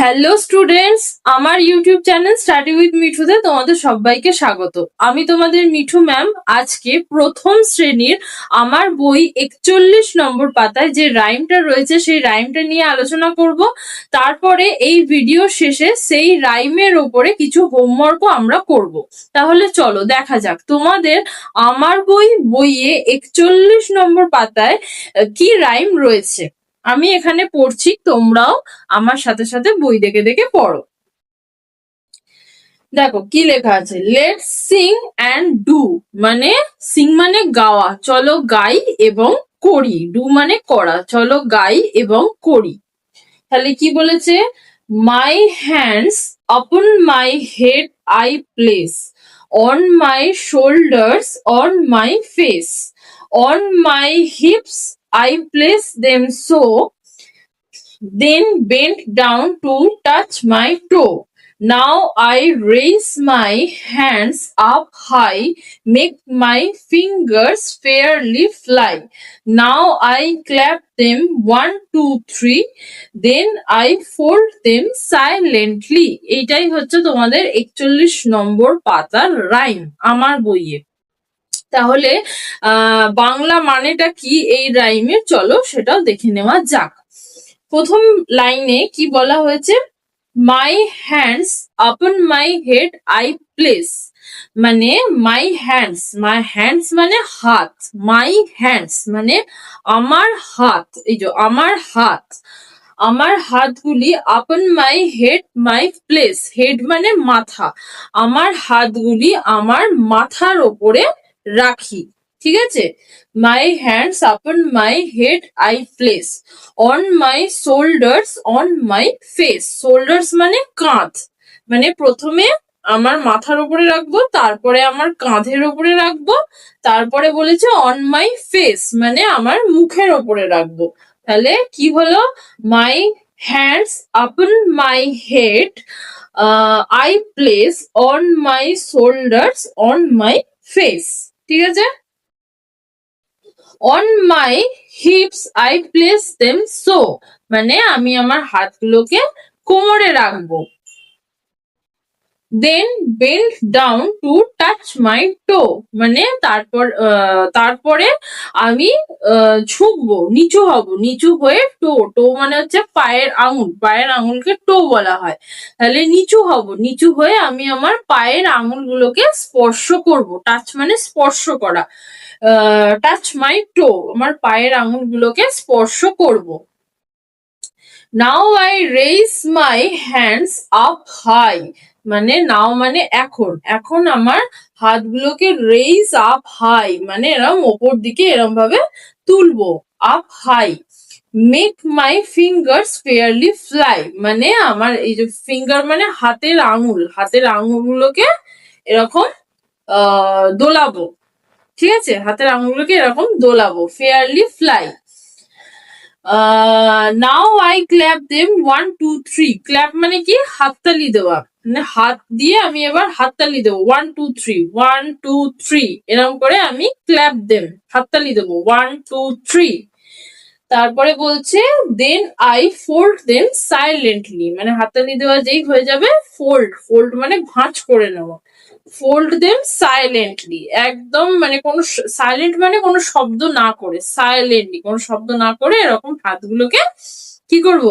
Hello students, আমার YouTube channel study with মিঠুতে তোমাদের সবাইকে স্বাগত। আমি তোমাদের মিঠু ম্যাম। আজকে প্রথম শ্রেণীর আমার বই 41 নম্বর পাতায় যে রাইমটা রয়েছে সেই রাইমটা নিয়ে আলোচনা করব। তারপরে এই ভিডিও শেষে সেই রাইমের ওপরে কিছু হোমওয়ার্কও আমরা করব। তাহলে চলো দেখা যাক তোমাদের আমার বইয়ে 41 নম্বর পাতায় কি রাইম রয়েছে। আমি এখানে পড়ছি, তোমরাও আমার সাথে সাথে বই দেখে দেখে পড়ো। দেখো কি লেখা আছে, লেটস সিং অ্যান্ড ডু, মানে সিং মানে গাওয়া, চলো গাই এবং করি। ডু মানে করা, চলো গাই এবং করি। তাহলে কি বলেছে, my hands upon my head I place, on my shoulders on my face, on my hips I place them so, then bent down to touch my toe. Now I raise my hands up high, make my fingers fairly fly. Now I clap them 1, 2, 3, then I fold them silently. এইটাই হচ্ছে তোমাদের 41 নম্বর পাতার rhyme আমার বইয়ে। তাহলে বাংলা মানেটা কি এই রাইমের, চলো সেটাও দেখে নেওয়া যাক। প্রথম লাইনে কি বলা হয়েছে, মাই hands upon my head I place, মানে মাই হ্যান্ডস মানে হাত, মাই হ্যান্ডস মানে আমার হাত, এই যে আমার হাতগুলি আপন my head my place, head মানে মাথা, আমার হাতগুলি আমার মাথার ওপরে রাখি। ঠিক আছে, মাই hands upon my head I place, on my shoulders on my face, shoulders মানে কাঁধ, মানে প্রথমে আমার মাথার উপরে রাখবো, তারপরে আমার কাঁধের উপরে রাখবো, তারপরে বলেছে অন মাই ফেস মানে আমার মুখের ওপরে রাখবো। তাহলে কি হলো, my hands upon my head I place, on my shoulders on my face. ঠিক আছে, on my hips I place them so, মানে আমি আমার হাতগুলোকে কোমরে রাখবো। Then bend down to touch my toe, মানে তারপরে আমি ঝুঁকবো, নিচু হব, নিচু হয়ে টো মানে হচ্ছে পায়ের আঙুলকে টো বলা হয়। তাহলে নিচু হব, নিচু হয়ে আমি আমার পায়ের আঙুলগুলোকে স্পর্শ করব। টাচ মানে স্পর্শ করা, টাচ মাই টো, আমার পায়ের আঙুলগুলোকে স্পর্শ করব। Now I raise my hands up high, মানে নাও মানে এখন আমার হাতগুলোকে রেইজ আপ হাই মানে এরম ওপর দিকে এরম ভাবে তুলবো, up high. Make my fingers fairly fly, মানে আমার এই যে ফিঙ্গার মানে হাতের আঙুলগুলোকে এরকম দোলাবো। ঠিক আছে, হাতের আঙুলগুলোকে এরকম দোলাবো, fairly fly. Now I clap them 1, 2, 3, clap মানে কি হাততালি দেওয়া, মানে হাত দিয়ে আমি এবার হাততালি দেবো, 1, 2, 3, 1, 2, 3 এরকম করে আমি ক্ল্যাপ দেম হাততালি দেবো, 1, 2, 3। তারপরে বলছে then I fold them silently, মানে হাততালি দেওয়া যেই হয়ে যাবে ফোল্ড মানে ভাঁজ করে নেওয়া, ফোল্ড দেম সাইলেন্টলি, একদম মানে কোনো সাইলেন্ট মানে কোনো শব্দ না করে, সাইলেন্টলি কোনো শব্দ না করে এরকম হাতগুলোকে কি করব,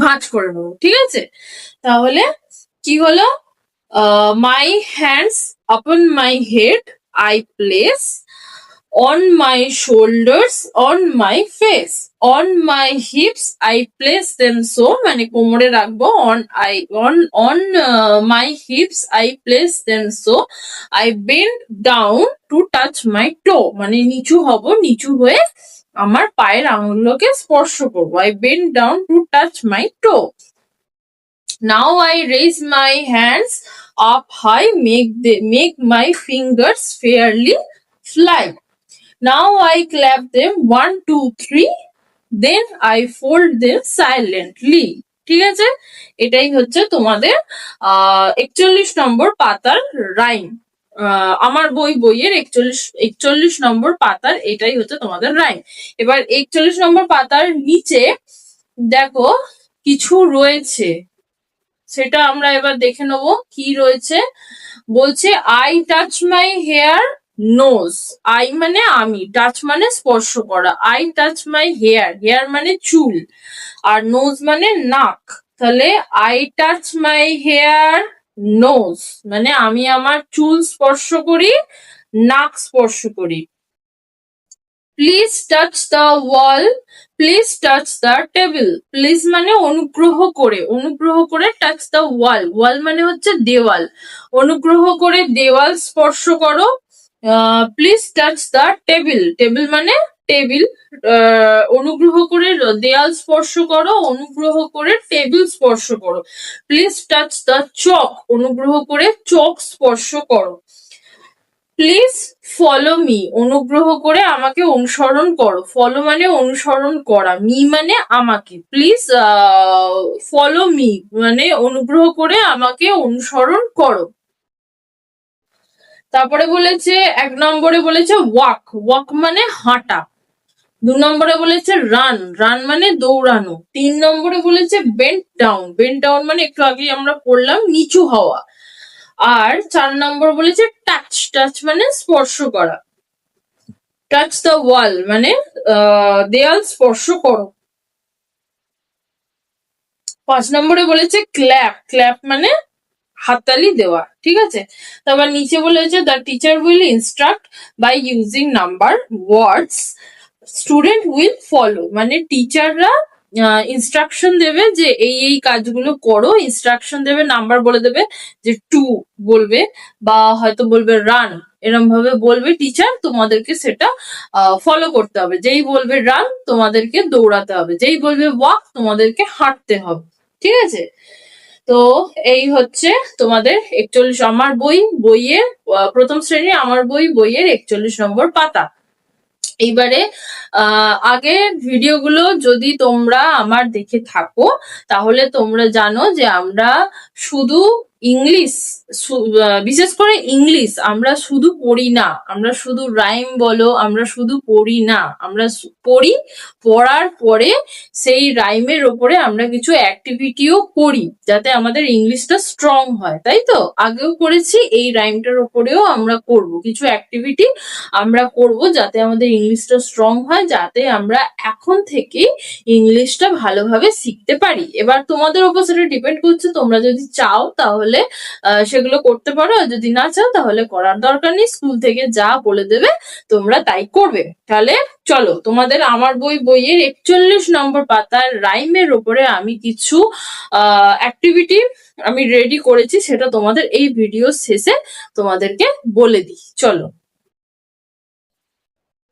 ভাঁজ করে নেবো। ঠিক আছে, তাহলে কি হলো, my hands upon my head I place, on my shoulders on my face, on my hips I place them so, মানে কোমরে রাখবো, on my hips I place them so, I bend down to touch my toe, মানে নিচু হব, নিচু হয়ে আমার পায়ের আঙুলগুলোকে স্পর্শ করবো, I bend down to touch my toe. Now I raise my hands up high, make my fingers fairly fly. Now I clap them 1, 2, 3, then I fold them silently. ঠিক আছে, এটাই হচ্ছে তোমাদের 41 নম্বর পাতার রাইম। আমার বইয়ের 41 নম্বর পাতার এটাই হচ্ছে তোমাদের রাইম। এবার 41 নম্বর পাতার নিচে দেখো কিছু রয়েছে, সেটা আমরা এবার দেখে নেব কি রয়েছে। বলছে I touch my hair nose, I মানে আমি, টাচ মানে স্পর্শ করা, I touch my hair, hair মানে চুল, আর নোজ মানে নাক। তাহলে I touch my hair nose মানে আমি আমার চুল স্পর্শ করি, নাক স্পর্শ করি। Please touch the wall, please touch the table, please মানে অনুগ্রহ করে, অনুগ্রহ করে টাচ দ্য ওয়াল, ওয়াল মানে হচ্ছে দেওয়াল, অনুগ্রহ করে দেওয়াল স্পর্শ করো। Please touch the table, table মানে টেবিল, অনুগ্রহ করে দেয়াল স্পর্শ করো, অনুগ্রহ করে টেবিল স্পর্শ করো। প্লিজ টাচ দ্য চক, অনুগ্রহ করে চক স্পর্শ করো। প্লিজ ফলো মি, অনুগ্রহ করে আমাকে অনুসরণ করো, ফলো মানে অনুসরণ করা, মি মানে আমাকে, প্লিজ ফলো মি মানে অনুগ্রহ করে আমাকে অনুসরণ করো। তারপরে বলেছে 1 নম্বরে বলেছে ওয়াক, ওয়াক মানে হাঁটা। 2 নম্বরে বলেছে রান, রান মানে দৌড়ানো। 3 নম্বরে বলেছে বেন্ট ডাউন, বেন্ট ডাউন মানে একটু আগেই আমরা পড়লাম নিচু হওয়া। আর 4 নম্বর বলেছে টাচ, টাচ মানে স্পর্শ করা। টাচ দ্য ওয়াল মানে দেয়াল স্পর্শ করো। 5 নম্বরে বলেছে ক্ল্যাপ, ক্ল্যাপ মানে হাততালি দেওয়া, ঠিক আছে। তারপর নিচে বলেছে the teacher will instruct by using number words, student will follow মানে টিচাররা ইনস্ট্রাকশন দেবে যে এই কাজগুলো করো, ইনস্ট্রাকশন দেবে, নাম্বার বলে দেবে, যে 2 বলবে বা হয়তো বলবে রান, এরম ভাবে বলবে টিচার, তোমাদেরকে সেটা ফলো করতে হবে। যেই বলবে রান তোমাদেরকে দৌড়াতে হবে, যেই বলবে ওয়াক তোমাদেরকে হাঁটতে হবে, ঠিক আছে। তো এই হচ্ছে তোমাদের 41 আমার বইয়ের প্রথম শ্রেণী আমার বইয়ের 41 নম্বর পাতা। এইবারে আগের ভিডিওগুলো যদি তোমরা আমার দেখে থাকো তাহলে তোমরা জানো যে আমরা শুধু ইংলিশ, বিশেষ করে ইংলিশ আমরা শুধু পড়ি না, আমরা শুধু রাইম বলো আমরা শুধু পড়ি না, আমরা পড়ি, পড়ার পরে সেই রাইমের ওপরে আমরা কিছু অ্যাক্টিভিটিও করি যাতে আমাদের ইংলিশটা স্ট্রং হয়, তাই তো। আগেও করেছি, এই রাইমটার ওপরেও আমরা করব কিছু অ্যাক্টিভিটি, আমরা করব যাতে আমাদের ইংলিশটা স্ট্রং হয়, যাতে আমরা এখন থেকে ইংলিশটা ভালোভাবে শিখতে পারি। এবার তোমাদের উপর সেটা ডিপেন্ড করছে, তোমরা যদি চাও তাহলে সেগুলো করতে পারো, আর যদি না চাও তাহলে করার দরকার নেই, স্কুল থেকে যা বলে দেবে তোমরা তাই করবে। তাহলে চলো তোমাদের আমার বইয়ের 41 নম্বর পাতার রাইমের ওপরে আমি কিছু অ্যাক্টিভিটি আমি রেডি করেছি, সেটা তোমাদের এই ভিডিও শেষে তোমাদেরকে বলে দিই। চলো,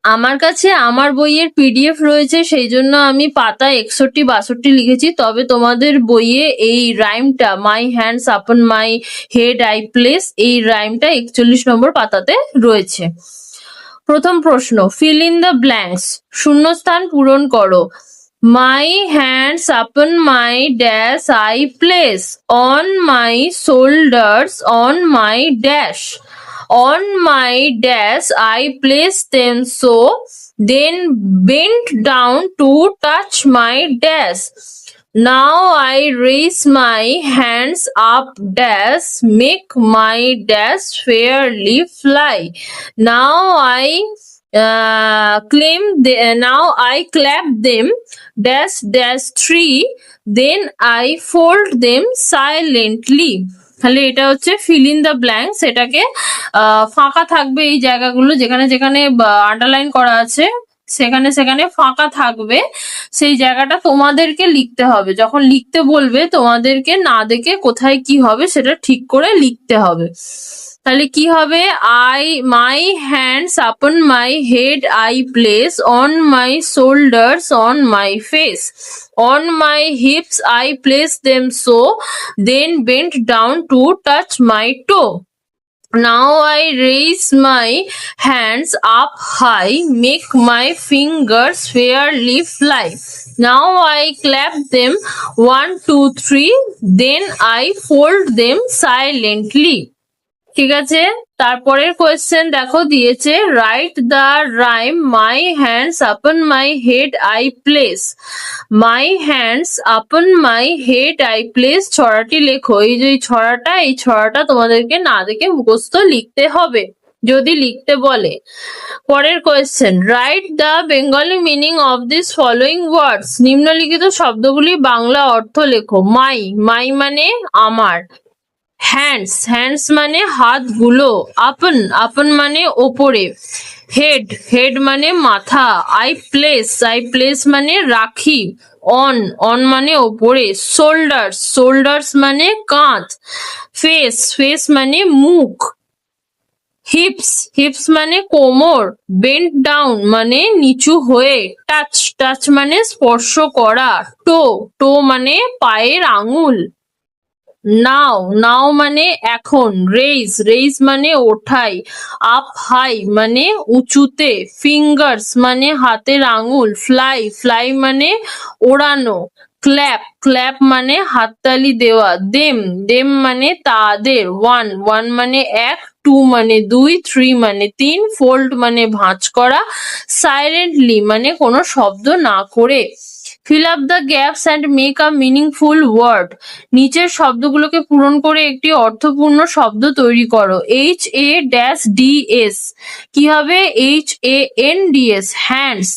আমার কাছে আমার বইয়ের পিডিএফ রয়েছে, সেই জন্য আমি পাতা 61-62 লিখেছি। তবে তোমাদের বইয়ে এই রাইমটা মাই hands upon my head I place, এই রাইমটা 41 নম্বর পাতাতে রয়েছে। প্রথম প্রশ্ন, ফিল ইন দ্য ব্ল্যাঙ্কস, শূন্যস্থান পূরণ করো। মাই hands upon my dash I place, on my shoulders on my dash, on my dash I place them so, then bent down to touch my dash. Now I raise my hands up dash, make my dash fairly fly. Now I clap them dash dash 3, then I fold them silently. তাহলে এটা হচ্ছে fill in the blank, সেটাকে ফাঁকা থাকবে, এই জায়গাগুলো যেখানে যেখানে আন্ডারলাইন করা আছে সেখানে সেখানে ফাঁকা থাকবে, সেই জায়গাটা তোমাদেরকে লিখতে হবে। যখন লিখতে বলবে তোমাদেরকে না দেখে কোথায় কি হবে সেটা ঠিক করে লিখতে হবে। তাহলে কি হবে, মাই hands upon my head I place, on my shoulders on my face, on my hips I place them so, then bent down to touch my toe. Now I raise my hands up high, make my fingers fairly fly. Now I clap them 1, 2, 3, then I fold them silently. ঠিক আছে, তারপরের question দেখো দিয়েছে, write the rhyme my hands upon my head I place. My hands upon my head I place ছড়াটি লেখো। এই যে এই ছড়াটা তোমাদেরকে না দেখে মুখস্থ লিখতে হবে যদি লিখতে বলে। পরের question, write the Bengali meaning of this following words. নিম্নলিখিত শব্দগুলি বাংলা অর্থ লেখো। মাই, মাই মানে আমার। হ্যান্ডস, হ্যান্ডস মানে হাতগুলো। আপন, আপন মানে ওপরে। হেড, হেড মানে মাথা। আই প্লেস, আই প্লেস মানে রাখি। অন, অন মানে ওপরে। শোল্ডার্স, শোল্ডার্স মানে কাঁধ। ফেস, ফেস মানে মুখ। হিপস, হিপস মানে কোমর। বেন্ট ডাউন মানে নিচু হয়ে। টাচ, টাচ মানে স্পর্শ করা। টো, টো মানে পায়ের আঙুল। নাও, নাও মানে এখন। রেইজ, রেইজ মানে ওঠাই। আপ হাই মানে উঁচুতে। ফিঙ্গার্স মানে হাতের আঙুল। ফ্লাই, ফ্লাই মানে ওড়ানো। ক্ল্যাপ, ক্ল্যাপ মানে হাততালি দেওয়া। দেম, দেম মানে তাদের। ওয়ান, ওয়ান মানে এক। টু মানে দুই। থ্রি মানে তিন। ফোল্ড মানে ভাঁজ করা। সাইলেন্টলি মানে কোনো শব্দ না করে। Fill up the gaps and make a meaningful word. নিচের শব্দগুলোকে পূরণ করে একটি অর্থপূর্ণ শব্দ তৈরি করো। H A dash D S কি হবে? H A N D S, hands.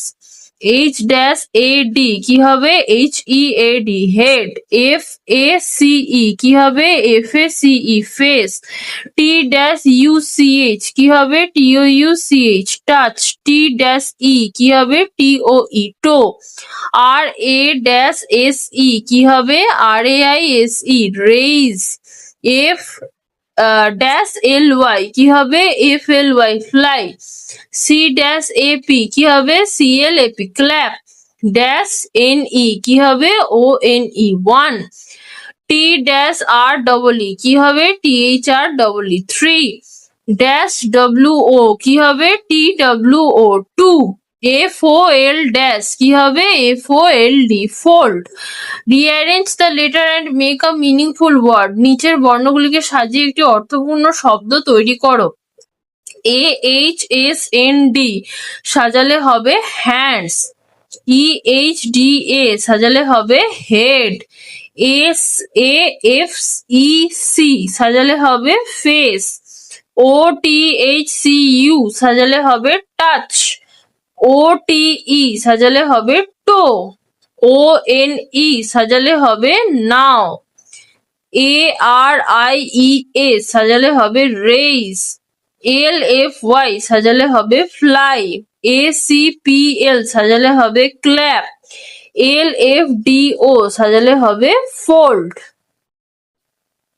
H dash A D কি হবে? H E A D, head. F A C E কি হবে? F A C E, face. T dash U C H কি হবে? T O U C H, touch. টি dash ই কি হবে? T O E, to. R a dash S E কি হবে? R A I S E, raise. F dash L Y কি হবে? F L Y, fly. C dash A P কি হবে? C L A P, clap. Dash N E কি হবে? O N E, one. T dash R double E কি হবে? T H R double E, three. Dash W O কি হবে? T W O, two. F O L dash কি হবে? F O L D, fold. Rearrange the letter and make a meaningful word. নিচের বর্ণগুলিকে সাজিয়ে একটি অর্থপূর্ণ শব্দ তৈরি করো। A H S N D সাজালে হবে hands. E H D A সাজালে হবে head. S A F E C সাজালে হবে face. O T H C U সাজালে হবে টাচ। ও টি ই সাজালে হবে টো। ও এন ই সাজালে হবে নাও। এ আর আই ই এ সাজালে হবে রেইজ। এল এফ ওয়াই সাজালে হবে fly. A C P L সাজালে হবে clap. L F D O সাজালে হবে ফোল্ড।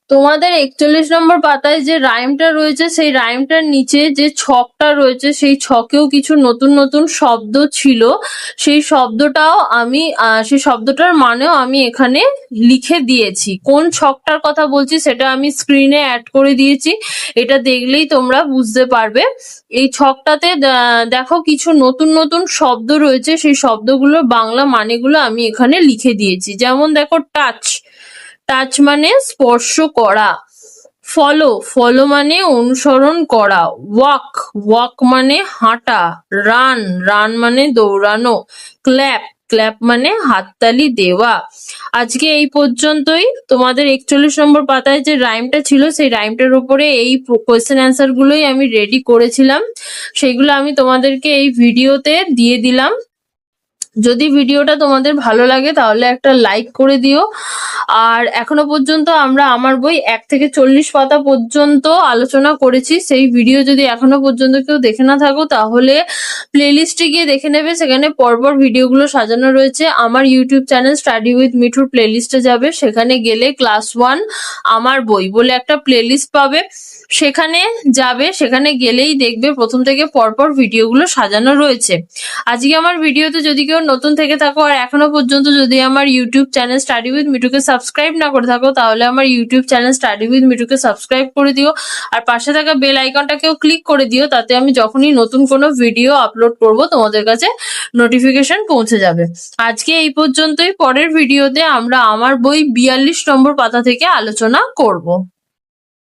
তোমাদের 41 নম্বর পাতায় যে রাইমটা রয়েছে সেই রাইমটার নিচে যে ছকটা রয়েছে সেই ছকেও কিছু নতুন নতুন শব্দ ছিল। সেই শব্দটাও আমি সেই শব্দটার মানেও আমি এখানে লিখে দিয়েছি। কোন ছকটার কথা বলছি সেটা আমি স্ক্রিনে অ্যাড করে দিয়েছি, এটা দেখলেই তোমরা বুঝতে পারবে। এই ছকটাতে দেখো কিছু নতুন নতুন শব্দ রয়েছে, সেই শব্দগুলোর বাংলা মানেগুলো আমি এখানে লিখে দিয়েছি। যেমন দেখো টাচ, টাচ মানে স্পর্শ করা। ফলো, ফলো মানে অনুসরণ করা। ওয়াক, ওয়াক মানে হাঁটা। রান, রান মানে দৌড়ানো। ক্ল্যাপ, ক্ল্যাপ মানে হাততালি দেওয়া। আজকে এই পর্যন্তই। তোমাদের 41 নম্বর পাতায় যে রাইমটা ছিল সেই রাইমটার উপরে এই কোয়েশ্চেন অ্যান্সার গুলোই আমি রেডি করেছিলাম, সেইগুলো আমি তোমাদেরকে এই ভিডিওতে দিয়ে দিলাম। যদি ভিডিওটা তোমাদের ভালো লাগে তাহলে একটা লাইক করে দিও। আর এখনো পর্যন্ত আমরা আমার বই 1 থেকে 40 পাতা পর্যন্ত আলোচনা করেছি, সেই ভিডিও যদি এখনো পর্যন্ত কেউ দেখে না থাকো তাহলে প্লেলিস্টে গিয়ে দেখে নেবে, সেখানে পরপর ভিডিওগুলো সাজানো রয়েছে। আমার ইউটিউব চ্যানেল স্টাডি উইথ মিঠুর প্লেলিস্টে যাবে, সেখানে গেলে ক্লাস 1 আমার বই বলে একটা প্লেলিস্ট পাবে, সেখানে যাবে, সেখানে গেলেই দেখবে প্রথম থেকে পরপর ভিডিওগুলো সাজানো রয়েছে। আজকে আমার ভিডিওতে যদি কেউ নতুন থেকে থাকো আর এখনো পর্যন্ত যদি আমার ইউটিউব চ্যানেল স্টাডি উইথ মিঠুকে সাবস্ক্রাইব না করে থাকো তাহলে আমার ইউটিউব চ্যানেল স্টাডি উইথ মিঠুকে সাবস্ক্রাইব করে দিও, আর পাশে থাকা বেল আইকনটাকেও ক্লিক করে দিও, তাতে আমি যখনই নতুন কোনো ভিডিও আপলোড করব তোমাদের কাছে নোটিফিকেশন পৌঁছে যাবে। আজকে এই পর্যন্তই। পরের ভিডিওতে আমরা আমার বই 42 নম্বর পাতা থেকে আলোচনা করব।